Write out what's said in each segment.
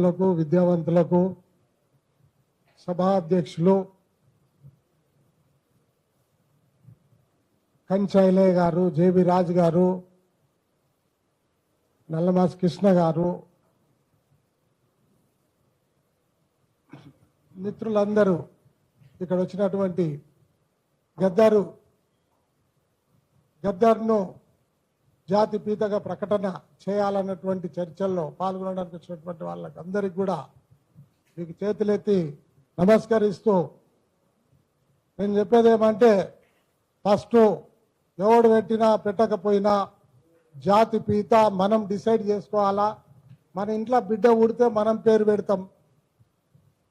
మేధావులకు విద్యావంతులకు సభాధ్యక్షులు కంచైలే గారు, జేబీ రాజు గారు, నల్లమాస్ కృష్ణ గారు, మిత్రులందరూ, ఇక్కడ వచ్చినటువంటి గద్దర్ను జాతి పీతగా ప్రకటన చేయాలన్నటువంటి చర్చల్లో పాల్గొనడానికి వచ్చినటువంటి వాళ్ళకి అందరికి కూడా మీకు చేతులెత్తి నమస్కరిస్తూ నేను చెప్పేది ఏమంటే, ఫస్ట్ ఎవడు పెట్టినా పెట్టకపోయినా జాతి పీత మనం డిసైడ్ చేసుకోవాలా. మన ఇంట్లో బిడ్డ ఉడితే మనం పేరు పెడతాం,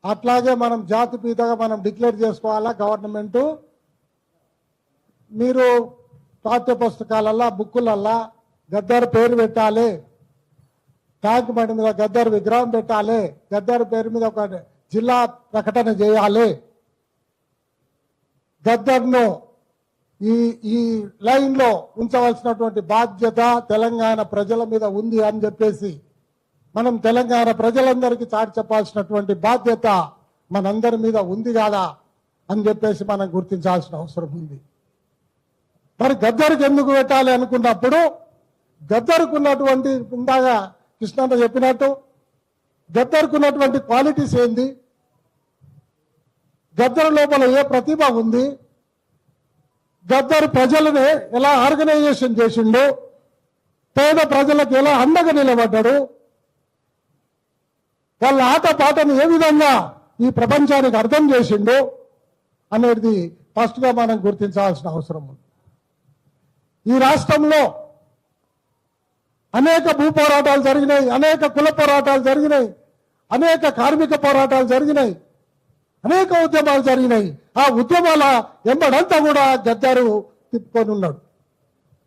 అట్లాగే మనం జాతి పీతగా మనం డిక్లేర్ చేసుకోవాలా. గవర్నమెంటు మీరు పాఠ్య పుస్తకాలల్లా బుక్కులల్లా గద్దర్ పేరు పెట్టాలి, ట్యాంక్ బండి మీద గద్దర్ విగ్రహం పెట్టాలి, గద్దర్ పేరు మీద ఒక జిల్లా ప్రకటన చేయాలి. గద్దర్ను ఈ లైన్లో ఉంచవలసినటువంటి బాధ్యత తెలంగాణ ప్రజల మీద ఉంది అని చెప్పేసి మనం తెలంగాణ ప్రజలందరికీ చాటి చెప్పాల్సినటువంటి బాధ్యత మనందరి మీద ఉంది కాదా అని చెప్పేసి మనం గుర్తించాల్సిన అవసరం ఉంది. మరి గద్దర్కి ఎందుకు పెట్టాలి అనుకున్నప్పుడు గద్దర్కు ఉన్నటువంటి, ఇందాక కృష్ణన్న చెప్పినట్టు, గద్దర్కు ఉన్నటువంటి క్వాలిటీస్ ఏంది, గద్దర్ లోపల ఏ ప్రతిభ ఉంది, గద్దర్ ప్రజలనే ఎలా ఆర్గనైజేషన్ చేసిండు, పేద ప్రజలకు ఎలా అండగా నిలబడ్డాడు, వాళ్ళ ఆట పాటను ఏ విధంగా ఈ ప్రపంచానికి అర్థం చేసిండు అనేది ఫస్ట్గా మనం గుర్తించాల్సిన అవసరం ఉంది. ఈ రాష్ట్రంలో అనేక భూ పోరాటాలు జరిగినాయి, అనేక కుల పోరాటాలు జరిగినాయి, అనేక కార్మిక పోరాటాలు జరిగినాయి, అనేక ఉద్యమాలు జరిగినాయి. ఆ ఉద్యమాల ఎంబడంతా కూడా గద్దరు తిప్పుకొని ఉన్నాడు,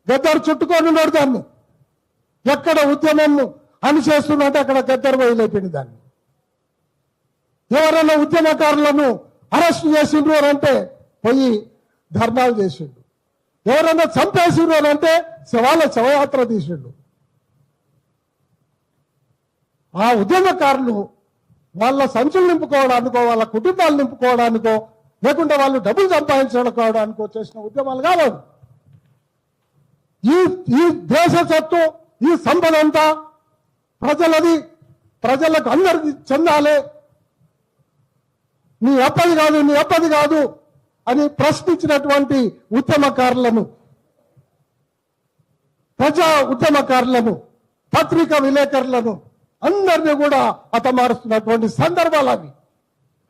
గద్దరు చుట్టుకొని ఉన్నాడు. దాన్ని ఎక్కడ ఉద్యమం అని చేస్తున్నట్టు అక్కడ గద్దరు వదిలేపింది దాన్ని. ఎవరైనా ఉద్యమకారులను అరెస్ట్ చేసిండ్రు అని అంటే పోయి ధర్నాలు చేసిండు, ఎవరైనా చంపేసిండ్రు అని అంటే శవయాత్ర తీసిండు. ఆ ఉద్యమకారులు వాళ్ళ సంచులు నింపుకోవడానికో, వాళ్ళ కుటుంబాలు నింపుకోవడానికో, లేకుంటే వాళ్ళు డబ్బులు సంపాదించుకోవడానికో చేసిన ఉద్యమాలు కావాలి. ఈ దేశ సత్తు, ఈ సంపద అంతా ప్రజలది, ప్రజలకు అందరికి చెందాలి, నీ అప్పది కాదు అని ప్రశ్నించినటువంటి ఉద్యమకారులను, ప్రజా ఉద్యమకారులను, పత్రికా విలేకరులను అందరినీ కూడా హతమారుస్తున్నటువంటి సందర్భాలు అవి.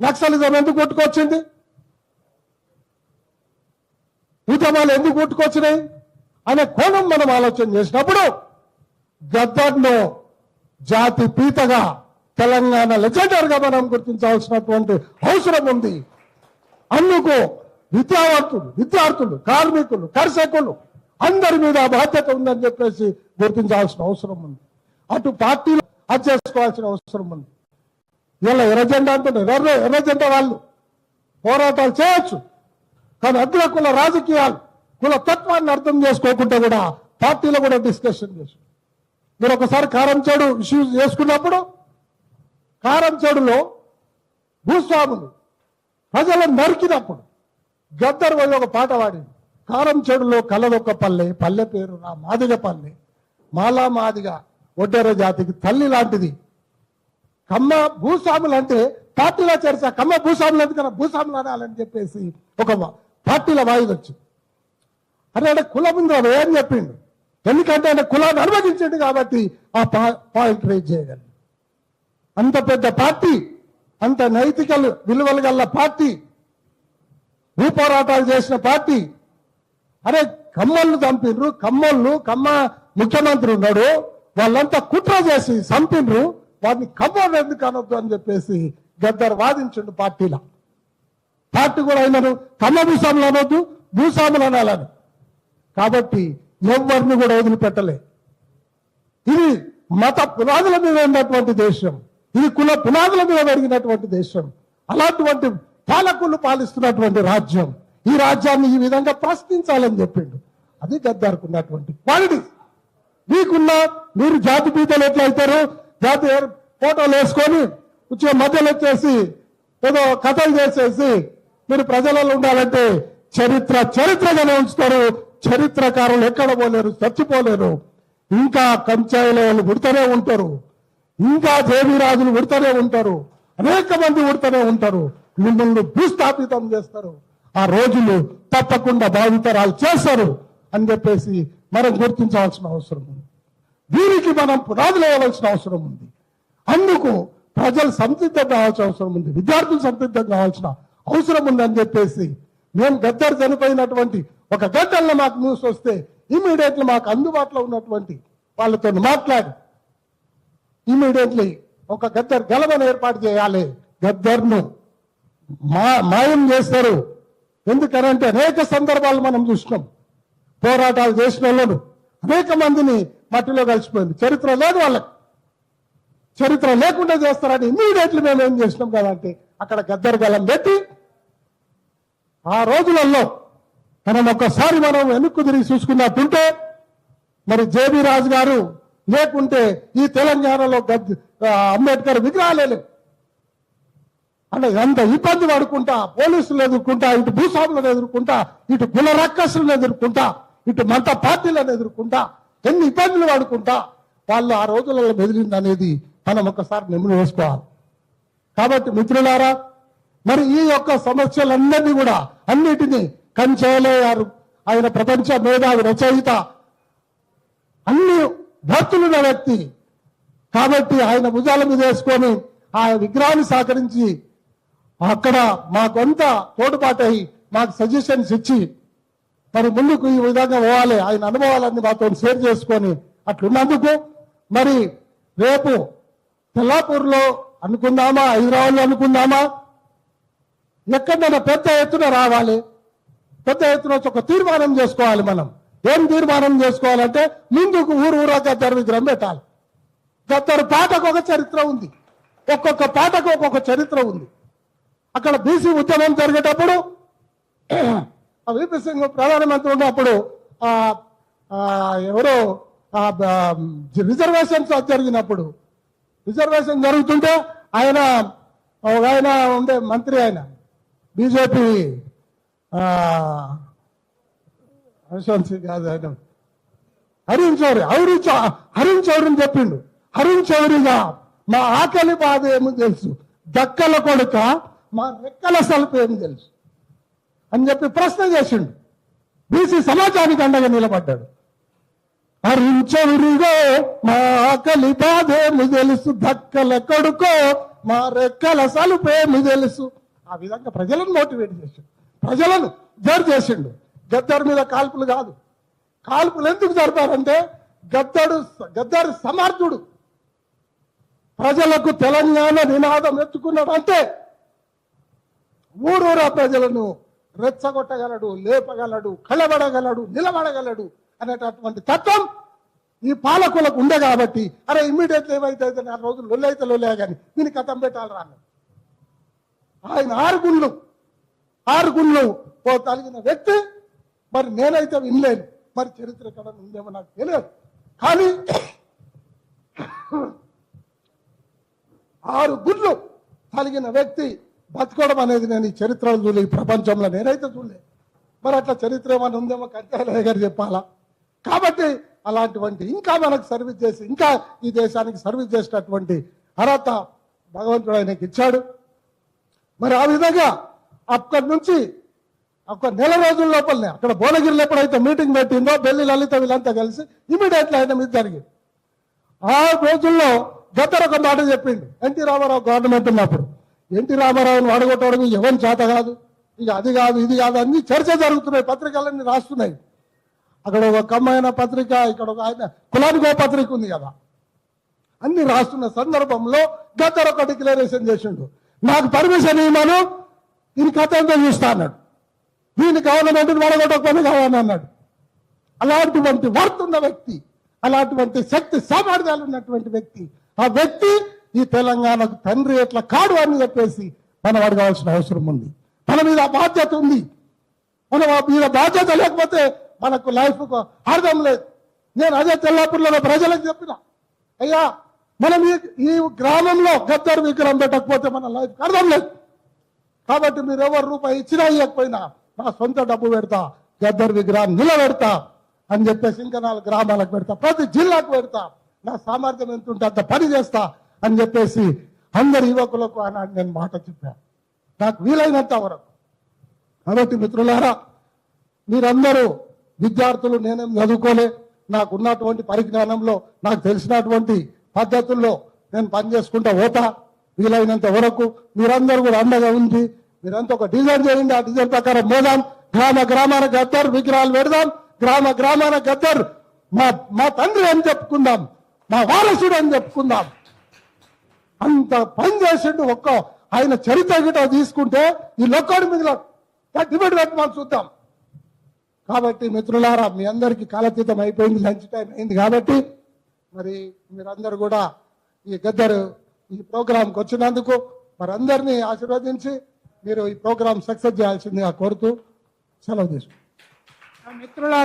నక్సలిజం ఎందుకు కొట్టుకొచ్చింది, ఉద్యమాలు ఎందుకు కొట్టుకొచ్చినాయి అనే కోణం మనం ఆలోచన చేసినప్పుడు గద్దర్ను జాతి పీతగా, తెలంగాణ లెజెండర్గా మనం గుర్తించాల్సినటువంటి అవసరం ఉంది. అందుకు విద్యార్థులు, కార్మికులు, కర్షకులు అందరి మీద బాధ్యత ఉందని చెప్పేసి గుర్తించాల్సిన అవసరం ఉంది. అటు పార్టీలు అది చేసుకోవాల్సిన అవసరం ఉంది. ఇలా ఎర్రజెండా అంటున్నారు, ఎర్రజెండా వాళ్ళు పోరాటాలు చేయొచ్చు, కానీ అగ్ర కుల రాజకీయాలు, కుల తత్వాన్ని అర్థం చేసుకోకుండా కూడా పార్టీలో కూడా డిస్కషన్ చేసి, మీరు ఒకసారి కారంచేడు ఇష్యూ చేసుకున్నప్పుడు కారంచేడులో భూస్వాములు ప్రజలను నరికినప్పుడు గద్దర్ పోయి ఒక పాట పాడింది. కారంచేడులో కలదొక్క పల్లె పేరు నా మాదిగ పల్లె, మాలా మాదిగ ఒడ్డెర జాతికి తల్లి లాంటిది. కమ్మ భూస్వాములు అంటే పార్టీలో చర్చ, కమ్మ భూస్వాములు ఎందుకన్నా భూస్వాములు అనాలని చెప్పేసి ఒక పార్టీల వాయిదా వచ్చింది. అంటే కులం ఉందో ఏం చెప్పిండు, ఎందుకంటే ఆయన కులాన్ని అనుమతించండి కాబట్టి ఆ పాయింట్ రేజ్ చేయగలరు. అంత పెద్ద పార్టీ, అంత నైతిక విలువలు గల పార్టీ, భూ పోరాటాలు చేసిన పార్టీ, అరే కమ్మోళ్ళు చంపిండ్రు, కమ్మ ముఖ్యమంత్రి ఉన్నాడు, వాళ్ళంతా కుట్ర చేసి చంపిండ్రు, వాడిని కమ్మోళ్ళు ఎందుకు అనొద్దు అని చెప్పేసి గద్దర్ వాదించిండు పార్టీలో. పార్టీ కూడా అయినారు కమ్మ భూస్వాములు అనొద్దు, భూస్వాములు అనాలని. కాబట్టి ఎవరిని కూడా వదిలిపెట్టలే. ఇది మత పునాదుల మీద ఉన్నటువంటి దేశం, ఇది కుల పునాదుల మీద పెరిగినటువంటి దేశం. అలాంటి పాలకులు పాలిస్తున్నటువంటి రాజ్యం. ఈ రాజ్యాన్ని ఈ విధంగా ప్రశ్నించాలని చెప్పిండు. అది గద్దర్కున్నటువంటి క్వాలిటీ. మీరు జాతి పీతలు ఎట్లా అవుతారు, ఫోటోలు వేసుకొని వచ్చే మధ్యలో వచ్చేసి ఏదో కథలు చేసేసి మీరు ప్రజలలో ఉండాలంటే చరిత్రగానే ఉంచుతారు. చరిత్రకారులు ఎక్కడ పోలేరు, చచ్చిపోలేరు. ఇంకా కంచాయిల వాళ్ళు పుడుతూనే ఉంటారు, ఇంకా జేబీరాజులు పుడుతూనే ఉంటారు, అనేక మంది పుడుతూనే ఉంటారు. మిమ్మల్ని భూస్థాపితం చేస్తారు. ఆ రోజులు తప్పకుండా భావితరాలు చేస్తారు అని చెప్పేసి మనం గుర్తించాల్సిన అవసరం ఉంది. దీనికి మనం పునాదులు వేయవలసిన అవసరం ఉంది. అందుకు ప్రజలు సంసిద్ధం కావాల్సిన అవసరం ఉంది, విద్యార్థులు సంసిద్ధం కావాల్సిన అవసరం ఉంది అని చెప్పేసి మేము గద్దర్ చనిపోయినటువంటి ఒక గంటల్లో మాకు న్యూస్ వస్తే ఇమీడియట్లీ మాకు అందుబాటులో ఉన్నటువంటి వాళ్ళతో మాట్లాడి ఇమీడియట్లీ ఒక గద్దర్ గలమని ఏర్పాటు చేయాలి. గద్దర్ను మాయం చేస్తారు. ఎందుకనంటే అనేక సందర్భాలు మనం చూసినాం. పోరాటాలు చేసిన వాళ్ళను అనేక మందిని మట్టిలో కలిసిపోయింది. చరిత్ర లేదు వాళ్ళకి. చరిత్ర లేకుండా చేస్తారని ఇమీడియట్లీ మేము ఏం చేసినాం కదంటే అక్కడ గద్దర్ గలం పెట్టి ఆ రోజులలో మనం ఒక్కసారి మనం వెనుక్కు తిరిగి చూసుకున్నట్టుంటే మరి జేబీ రాజు గారు లేకుంటే ఈ తెలంగాణలో అంబేద్కర్ విగ్రహాలే లేవు. అంటే ఎంత ఇబ్బంది పడుకుంటా, పోలీసులు ఎదుర్కొంటా, ఇటు భూస్వాములను ఎదుర్కొంటా, ఇటు కుల రక్కసులను ఎదుర్కొంటా, ఇటు మత పార్టీలను ఎదుర్కొంటా, ఎన్ని ఇబ్బందులు పడుకుంటా వాళ్ళు ఆ రోజులలో మెదిలింది అనేది మనం ఒకసారి నెమ్ములు వేసుకోవాలి. కాబట్టి మిత్రులారా, మరి ఈ యొక్క సమస్యలన్నింటినీ కూడా అన్నిటినీ కంచేలయ్యారు. ఆయన ప్రపంచ మేధావి, రచయిత, అన్ని భక్తులున్న వ్యక్తి. కాబట్టి ఆయన భుజాల మీద వేసుకొని ఆ విగ్రహాన్ని సహకరించి అక్కడ మాకంతా తోడుపాటై మాకు సజెషన్స్ ఇచ్చి మరి ముందుకు ఈ విధంగా పోవాలి, ఆయన అనుభవాలన్నీ మాతో షేర్ చేసుకొని అట్లున్నందుకు మరి రేపు తెల్లాపూర్లో అనుకుందామా, హైదరాబాద్లో అనుకుందామా, ఎక్కడైనా పెద్ద ఎత్తున రావాలి. పెద్ద ఎత్తున ఒక తీర్మానం చేసుకోవాలి. మనం ఏం తీర్మానం చేసుకోవాలంటే ముందుకు ఊరా గద్దర్ విగ్రహం పెట్టాలి. గద్దర్ పాటకు ఒక చరిత్ర ఉంది, ఒక్కొక్క పాటకు ఒక్కొక్క చరిత్ర ఉంది. అక్కడ బీసీ ఉద్యమం జరిగేటప్పుడు విపి సింగ్ ప్రధానమంత్రి ఉన్నప్పుడు ఎవరో రిజర్వేషన్స్ జరిగినప్పుడు రిజర్వేషన్ జరుగుతుంటే ఆయన ఉండే మంత్రి, ఆయన బీజేపీ కాదు, ఆయన హరీష్ చౌదరిని చెప్పిండు. హరీష్ చౌదరిగా మా ఆకలి బాధ ఏమో తెలుసు, దక్కల కొడుక మా రెక్కల సలుపు ఏమి తెలుసు అని చెప్పి ప్రశ్న చేసిండు. బీసీ సమాజానికి అండగా నిలబడ్డాడు. హరీష్ చౌదరిగో మా ఆకలి బాధ ఏమి తెలుసు, దక్కల కొడుకో మా రెక్కల సలుపు ఏమి తెలుసు. ఆ విధంగా ప్రజలను మోటివేట్ చేసిండు, ప్రజలను జర్ చేసిండు. గద్దర్ మీద కాల్పులు కాదు. కాల్పులు ఎందుకు జరిపారంటే గద్దర్ సమర్థుడు. ప్రజలకు తెలంగాణ నినాదం ఎత్తుకున్నాడు అంటే ఊరూరా ప్రజలను రెచ్చగొట్టగలడు, లేపగలడు, కలబడగలడు, నిలబడగలడు అనేటటువంటి తత్వం ఈ పాలకులకు ఉండే కాబట్టి అరే ఇమ్మీడియట్లీ ఏమైతే ఆ రోజులు లొల్లైతే లొల్లే కానీ దీన్ని కథం పెట్టాలి రాను. ఆయన ఆరు గుండ్లు తగిన వ్యక్తి. మరి నేనైతే వినలేను, మరి చరిత్ర ఎక్కడ ఉందేమో నాకు తెలియదు. కానీ 6 గుడ్లు కలిగిన వ్యక్తి బతకడం అనేది నేను ఈ చరిత్రలో చూడలే, ఈ ప్రపంచంలో నేనైతే చూడలేదు. మరి అట్లా చరిత్ర ఏమైనా ఉందేమో కంచాలయ్య గారు చెప్పాలా. కాబట్టి అలాంటివంటి ఇంకా మనకు సర్వీస్ చేసి ఇంకా ఈ దేశానికి సర్వీస్ చేసినటువంటి అర్హత భగవంతుడు ఆయనకి ఇచ్చాడు. మరి ఆ విధంగా అక్కడి నుంచి ఒక నెల రోజుల లోపలనే అక్కడ భువనగిరిలో ఎప్పుడైతే మీటింగ్ పెట్టిందో బెల్లి లలిత వీళ్ళంతా కలిసి ఇమీడియట్లీ ఆయన మీద జరిగింది. ఆ రోజుల్లో గద్దర్ ఒక మాట చెప్పిండు. ఎన్టీ రామారావు గవర్నమెంట్ ఉన్నప్పుడు ఎన్టీ రామారావుని వాడగొట్టడం ఎవరి చేత కాదు, ఇక అది కాదు ఇది కాదు అన్ని చర్చ జరుగుతున్నాయి, పత్రికలన్నీ రాస్తున్నాయి. అక్కడ ఒక కమ్మైన పత్రిక, ఇక్కడ ఒక ఆయన కులానికో పత్రిక ఉంది కదా, అన్ని రాస్తున్న సందర్భంలో గద్దర్ ఒక డిక్లరేషన్ చేసిండు. నాకు పర్మిషన్ ఇవ్వను, దీని కథ ఎంతో చూస్తా అన్నాడు. దీని గవర్నమెంట్ని వడగొట్టకపోతే కావాలని అన్నాడు. అలాంటివంటి వర్తున్న వ్యక్తి, అలాంటివంటి శక్తి సామర్థ్యాలు ఉన్నటువంటి వ్యక్తి, ఆ వ్యక్తి ఈ తెలంగాణకు తండ్రి ఎట్లా కాడు అని చెప్పేసి మనం అడగాల్సిన అవసరం ఉంది. మన మీద బాధ్యత ఉంది. మన మీద బాధ్యత లేకపోతే మనకు లైఫ్కు అర్థం లేదు. నేను అదే తెల్లాపూర్లో ప్రజలకు చెప్పిన, అయ్యా మనం ఈ గ్రామంలో గద్దర్ విగ్రహం పెట్టకపోతే మన లైఫ్ అర్థం లేదు. కాబట్టి మీరు ఎవరు రూపాయి ఇచ్చినా ఇవ్వకపోయినా నా సొంత డబ్బు పెడతా, గద్దర్ విగ్రహాన్ని నిలబెడతా అని చెప్పేసి ఇంకా 4 గ్రామాలకు పెడతా, ప్రతి జిల్లాకు పెడతా, నా సామర్థ్యం ఎంత ఉంటే అంత పని చేస్తా అని చెప్పేసి అందరి యువకులకు ఆనాడు నేను మాట చెప్పాను, నాకు వీలైనంత వరకు. కాబట్టి మిత్రులారా, మీరందరూ విద్యార్థులు, నేనేం చదువుకోలే, నాకు ఉన్నటువంటి పరిజ్ఞానంలో నాకు తెలిసినటువంటి పద్ధతుల్లో నేను పని చేసుకుంటా పోతా. వీలైనంత వరకు మీరందరూ కూడా అండగా ఉంది. మీరంతా ఒక డిజైన్ చేయండి, ఆ డిజైన్ ప్రకారం మోదాం, గ్రామాన గద్దర్ విగ్రహాలు పెడదాం, గ్రామాన గద్దర్ మా తండ్రి అని చెప్పుకుందాం, మా వారసుడు అని చెప్పుకుందాం. అంత పని చేసిండు. ఆయన చరిత్ర గిట తీసుకుంటే ఈ లొక్కడి మీద డిబేట్ పెట్టమని చూద్దాం. కాబట్టి మిత్రులారా, మీ అందరికీ కాలతీతం అయిపోయింది, లంచ్ టైం అయింది. కాబట్టి మరి మీరందరూ కూడా ఈ గద్దర్ ఈ ప్రోగ్రాంకి వచ్చినందుకు మరి అందరినీ ఆశీర్వదించి మీరు ఈ ప్రోగ్రాం సక్సెస్ చేయాల్సిందిగా కోరుతూ సెలవు తీసుకుంటాం. మిత్రులారా.